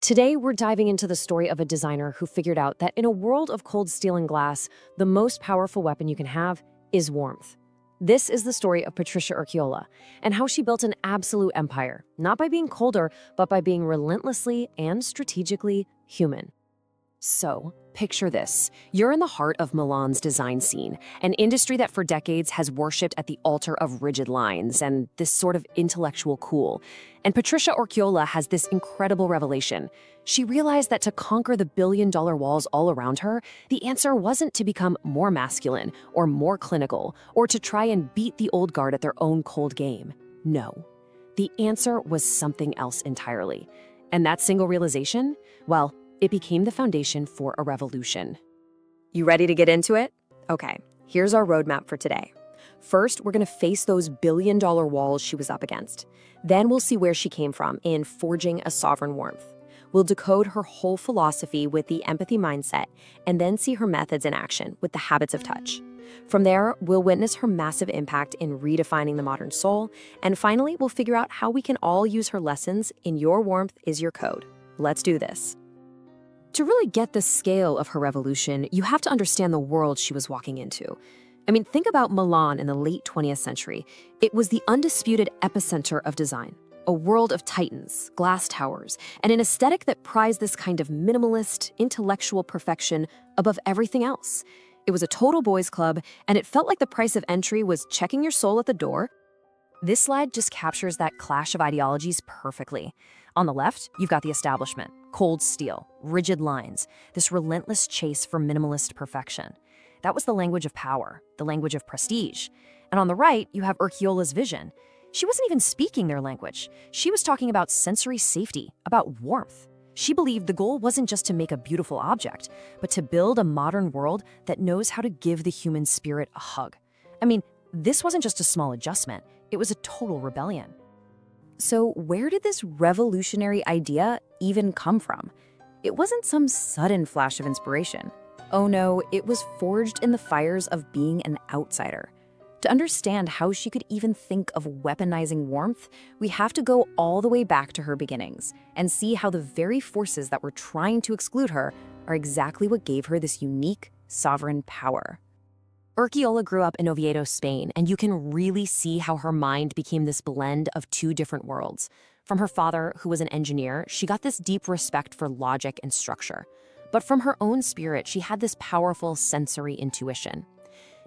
Today, we're diving into the story of a designer who figured out that in a world of cold steel and glass, the most powerful weapon you can have is warmth. This is the story of Patricia Urquiola and how she built an absolute empire, not by being colder, but by being relentlessly and strategically human. So, picture this. You're in the heart of Milan's design scene, an industry that for decades has worshipped at the altar of rigid lines and this sort of intellectual cool. And Patricia Urquiola has this incredible revelation. She realized that to conquer the billion-dollar walls all around her, the answer wasn't to become more masculine or more clinical or to try and beat the old guard at their own cold game. No. The answer was something else entirely. And that single realization, well, it became the foundation for a revolution. You ready to get into it? Okay, here's our roadmap for today. First, we're going to face those billion-dollar walls she was up against. Then we'll see where she came from in forging a sovereign warmth. We'll decode her whole philosophy with the empathy mindset, and then see her methods in action with the habits of touch. From there, we'll witness her massive impact in redefining the modern soul, and finally, we'll figure out how we can all use her lessons in Your Warmth is Your Code. Let's do this. To really get the scale of her revolution, you have to understand the world she was walking into. Think about Milan in the late 20th century. It was the undisputed epicenter of design, a world of titans, glass towers, and an aesthetic that prized this kind of minimalist, intellectual perfection above everything else. It was a total boys' club, and it felt like the price of entry was checking your soul at the door. This slide just captures that clash of ideologies perfectly. On the left, you've got the establishment, cold steel, rigid lines, this relentless chase for minimalist perfection. That was the language of power, the language of prestige. And on the right, you have Urquiola's vision. She wasn't even speaking their language. She was talking about sensory safety, about warmth. She believed the goal wasn't just to make a beautiful object, but to build a modern world that knows how to give the human spirit a hug. This wasn't just a small adjustment. It was a total rebellion. So where did this revolutionary idea even come from? It wasn't some sudden flash of inspiration. Oh no, it was forged in the fires of being an outsider. To understand how she could even think of weaponizing warmth, we have to go all the way back to her beginnings and see how the very forces that were trying to exclude her are exactly what gave her this unique, sovereign power. Urquiola grew up in Oviedo, Spain, and you can really see how her mind became this blend of two different worlds. From her father, who was an engineer, she got this deep respect for logic and structure. But from her own spirit, she had this powerful sensory intuition.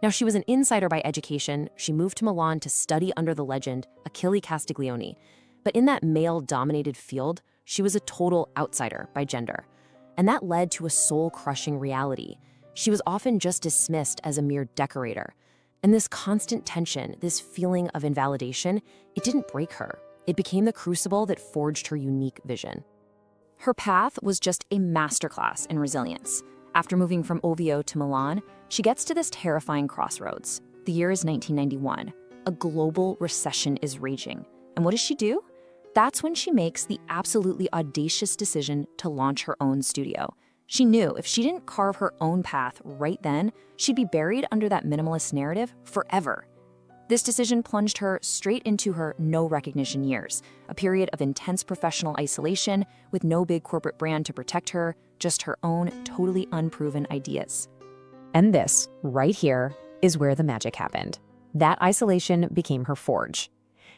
Now, she was an insider by education. She moved to Milan to study under the legend Achille Castiglione. But in that male-dominated field, she was a total outsider by gender. And that led to a soul-crushing reality. She was often just dismissed as a mere decorator. And this constant tension, this feeling of invalidation, it didn't break her. It became the crucible that forged her unique vision. Her path was just a masterclass in resilience. After moving from Oviedo to Milan, she gets to this terrifying crossroads. The year is 1991. A global recession is raging. And what does she do? That's when she makes the absolutely audacious decision to launch her own studio. She knew if she didn't carve her own path right then, she'd be buried under that minimalist narrative forever. This decision plunged her straight into her no recognition years, a period of intense professional isolation with no big corporate brand to protect her, just her own totally unproven ideas. And this, right here, is where the magic happened. That isolation became her forge.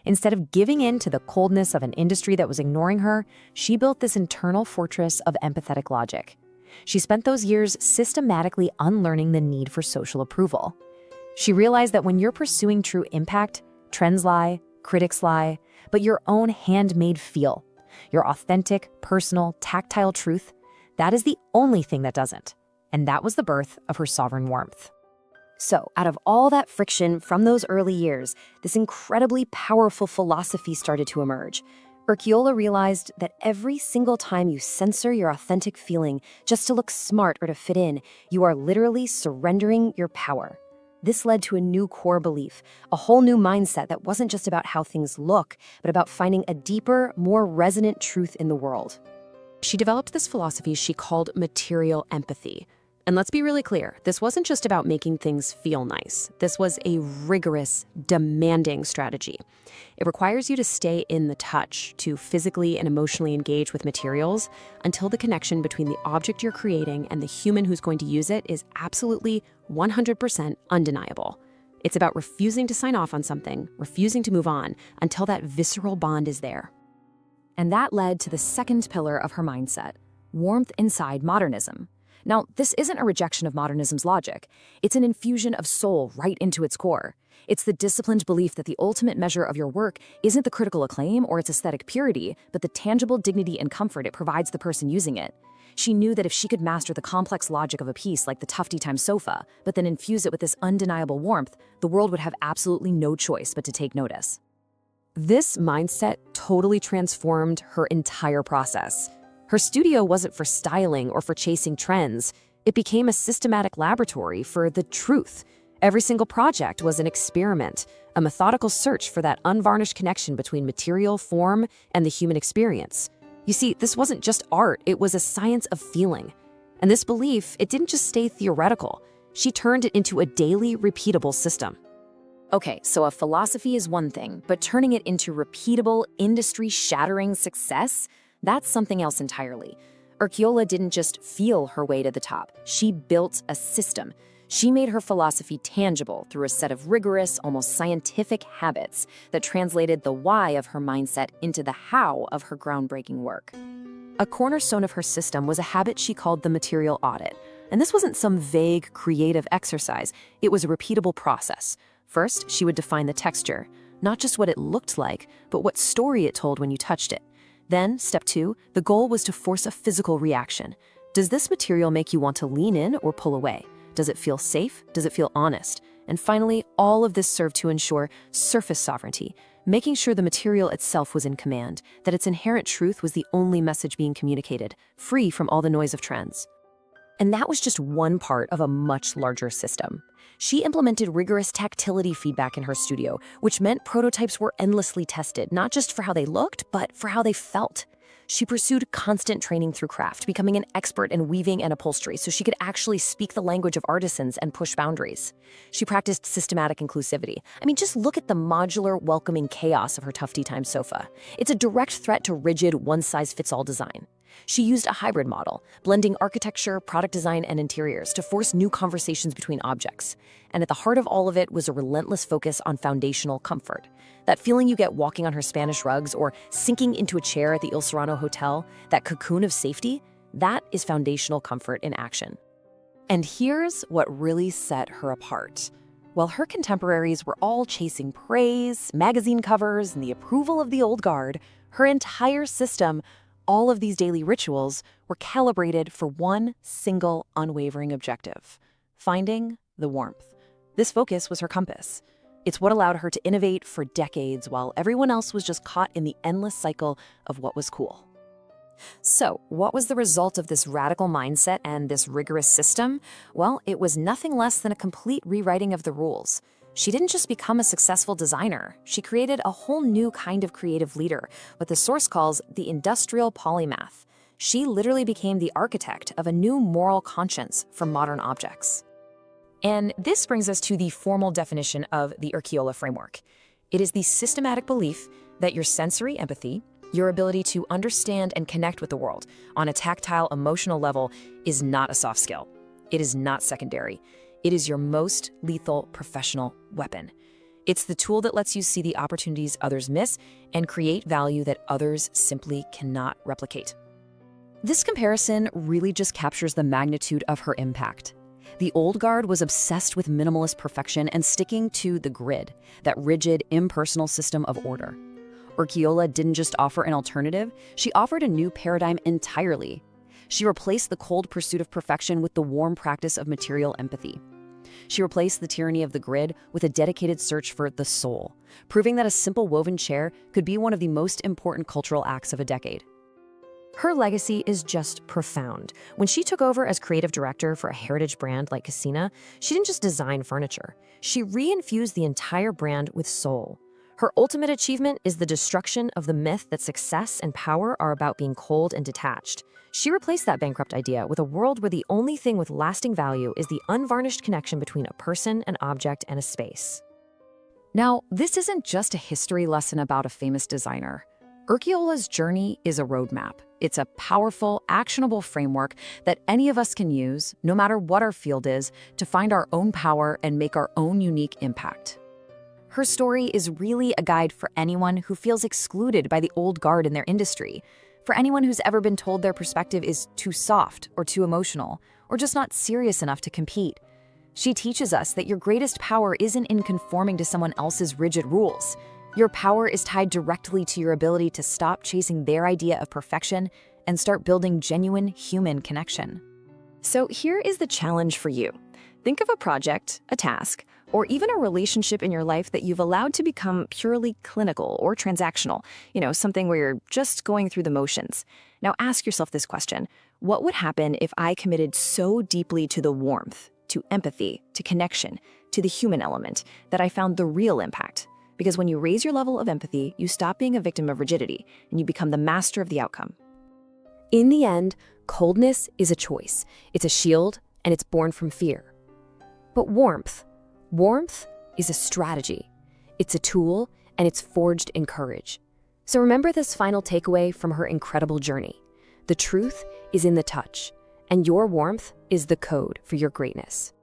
Instead of giving in to the coldness of an industry that was ignoring her, she built this internal fortress of empathetic logic. She spent those years systematically unlearning the need for social approval. She realized that when you're pursuing true impact, trends lie, critics lie, but your own handmade feel, your authentic, personal, tactile truth, that is the only thing that doesn't. And that was the birth of her sovereign warmth. So, out of all that friction from those early years, this incredibly powerful philosophy started to emerge. Urquiola realized that every single time you censor your authentic feeling just to look smart or to fit in, you are literally surrendering your power. This led to a new core belief, a whole new mindset that wasn't just about how things look, but about finding a deeper, more resonant truth in the world. She developed this philosophy she called material empathy. And let's be really clear, this wasn't just about making things feel nice. This was a rigorous, demanding strategy. It requires you to stay in the touch, to physically and emotionally engage with materials until the connection between the object you're creating and the human who's going to use it is absolutely 100% undeniable. It's about refusing to sign off on something, refusing to move on until that visceral bond is there. And that led to the second pillar of her mindset, warmth inside modernism. Now, this isn't a rejection of modernism's logic. It's an infusion of soul right into its core. It's the disciplined belief that the ultimate measure of your work isn't the critical acclaim or its aesthetic purity, but the tangible dignity and comfort it provides the person using it. She knew that if she could master the complex logic of a piece like the Tufty Time sofa, but then infuse it with this undeniable warmth, the world would have absolutely no choice but to take notice. This mindset totally transformed her entire process. Her studio wasn't for styling or for chasing trends. It became a systematic laboratory for the truth. Every single project was an experiment, a methodical search for that unvarnished connection between material, form, and the human experience. You see, this wasn't just art, it was a science of feeling. And this belief, it didn't just stay theoretical. She turned it into a daily, repeatable system. Okay, so a philosophy is one thing, but turning it into repeatable, industry-shattering success, that's something else entirely. Urquiola didn't just feel her way to the top. She built a system. She made her philosophy tangible through a set of rigorous, almost scientific habits that translated the why of her mindset into the how of her groundbreaking work. A cornerstone of her system was a habit she called the Material Audit. And this wasn't some vague, creative exercise. It was a repeatable process. First, she would define the texture, not just what it looked like, but what story it told when you touched it. Then, step 2, the goal was to force a physical reaction. Does this material make you want to lean in or pull away? Does it feel safe? Does it feel honest? And finally, all of this served to ensure surface sovereignty, making sure the material itself was in command, that its inherent truth was the only message being communicated, free from all the noise of trends. And that was just one part of a much larger system. She implemented rigorous tactility feedback in her studio, which meant prototypes were endlessly tested, not just for how they looked, but for how they felt. She pursued constant training through craft, becoming an expert in weaving and upholstery so she could actually speak the language of artisans and push boundaries. She practiced systematic inclusivity. I mean, just look at the modular, welcoming chaos of her Tufty Time sofa. It's a direct threat to rigid, one-size-fits-all design. She used a hybrid model, blending architecture, product design, and interiors to force new conversations between objects. And at the heart of all of it was a relentless focus on foundational comfort. That feeling you get walking on her Spanish rugs or sinking into a chair at the Il Serrano Hotel, that cocoon of safety, that is foundational comfort in action. And here's what really set her apart. While her contemporaries were all chasing praise, magazine covers, and the approval of the old guard, her entire system, all of these daily rituals, were calibrated for one single unwavering objective: finding the warmth. This focus was her compass. It's what allowed her to innovate for decades while everyone else was just caught in the endless cycle of what was cool. So, what was the result of this radical mindset and this rigorous system? Well, it was nothing less than a complete rewriting of the rules. She didn't just become a successful designer. She created a whole new kind of creative leader, what the source calls the industrial polymath. She literally became the architect of a new moral conscience for modern objects. And this brings us to the formal definition of the Urquiola Framework. It is the systematic belief that your sensory empathy, your ability to understand and connect with the world on a tactile, emotional level, is not a soft skill. It is not secondary. It is your most lethal professional weapon. It's the tool that lets you see the opportunities others miss and create value that others simply cannot replicate. This comparison really just captures the magnitude of her impact. The old guard was obsessed with minimalist perfection and sticking to the grid, that rigid, impersonal system of order. Urquiola didn't just offer an alternative, she offered a new paradigm entirely. She replaced the cold pursuit of perfection with the warm practice of material empathy. She replaced the tyranny of the grid with a dedicated search for the soul, proving that a simple woven chair could be one of the most important cultural acts of a decade. Her legacy is just profound. When she took over as creative director for a heritage brand like Casina, she didn't just design furniture. She reinfused the entire brand with soul. Her ultimate achievement is the destruction of the myth that success and power are about being cold and detached. She replaced that bankrupt idea with a world where the only thing with lasting value is the unvarnished connection between a person, an object, and a space. Now, this isn't just a history lesson about a famous designer. Urquiola's journey is a roadmap. It's a powerful, actionable framework that any of us can use, no matter what our field is, to find our own power and make our own unique impact. Her story is really a guide for anyone who feels excluded by the old guard in their industry, for anyone who's ever been told their perspective is too soft or too emotional, or just not serious enough to compete. She teaches us that your greatest power isn't in conforming to someone else's rigid rules. Your power is tied directly to your ability to stop chasing their idea of perfection and start building genuine human connection. So here is the challenge for you. Think of a project, a task, or even a relationship in your life that you've allowed to become purely clinical or transactional, something where you're just going through the motions. Now ask yourself this question: what would happen if I committed so deeply to the warmth, to empathy, to connection, to the human element, that I found the real impact? Because when you raise your level of empathy, you stop being a victim of rigidity and you become the master of the outcome. In the end, coldness is a choice. It's a shield, and it's born from fear. But warmth is a strategy. It's a tool, and it's forged in courage. So remember this final takeaway from her incredible journey. The truth is in the touch, and your warmth is the code for your greatness.